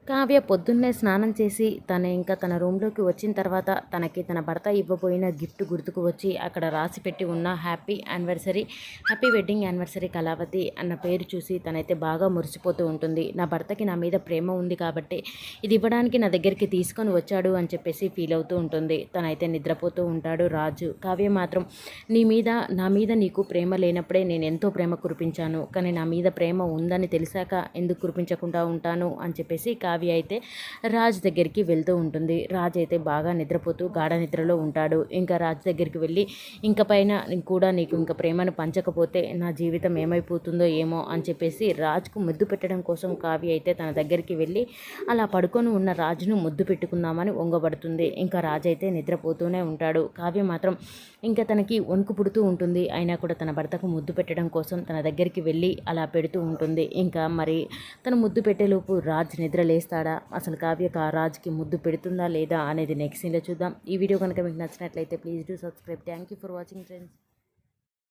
కావ్య పొద్దున్నే స్నానం చేసి ఇంకా తన రూమ్లోకి వచ్చిన తర్వాత తనకి తన భర్త ఇవ్వబోయిన గిఫ్ట్ గుర్తుకు వచ్చి అక్కడ రాసి పెట్టి ఉన్న హ్యాపీ వెడ్డింగ్ యానివర్సరీ కళావతి అన్న పేరు చూసి తనైతే బాగా మురిసిపోతూ ఉంటుంది. నా భర్తకి నా మీద ప్రేమ ఉంది కాబట్టి ఇది ఇవ్వడానికి నా దగ్గరికి తీసుకొని వచ్చాడు అని చెప్పేసి ఫీల్ అవుతూ ఉంటుంది. తనైతే నిద్రపోతూ ఉంటాడు రాజు. కావ్య మాత్రం నా మీద నీకు ప్రేమ లేనప్పుడే నేను ఎంతో ప్రేమ కురిపించాను, కానీ నా మీద ప్రేమ ఉందని తెలిసాక ఎందుకు కురిపించకుండా ఉంటాను అని చెప్పేసి కావ్య అయితే రాజ్ దగ్గరికి వెళ్తూ ఉంటుంది. రాజ్ అయితే బాగా నిద్రపోతూ గాఢ నిద్రలో ఉంటాడు. ఇంకా రాజ్ దగ్గరికి వెళ్ళి ఇంక పైన కూడా నీకు ఇంకా ప్రేమను పంచకపోతే నా జీవితం ఏమైపోతుందో ఏమో అని చెప్పేసి రాజ్కు ముద్దు పెట్టడం కోసం కావ్య అయితే తన దగ్గరికి వెళ్ళి అలా పడుకొని ఉన్న రాజును ముద్దు పెట్టుకుందామని వంగబడుతుంది. ఇంకా రాజ్ అయితే నిద్రపోతూనే ఉంటాడు. కావ్య మాత్రం ఇంకా తనకి వణుకు పుడుతూ ఉంటుంది. అయినా కూడా తన భర్తకు ముద్దు పెట్టడం కోసం తన దగ్గరికి వెళ్ళి అలా పెడుతూ ఉంటుంది. ఇంకా మరి తన ముద్దు పెట్టేలోపు రాజ్ నిద్ర లేస్తాడా, అసలు కావ్య రాజ్కి ముద్దు పెడుతుందా లేదా అనేది నెక్స్ట్ సీన్లో చూద్దాం. ఈ వీడియో కనుక మీకు నచ్చినట్లయితే please do subscribe. Thank you for watching friends.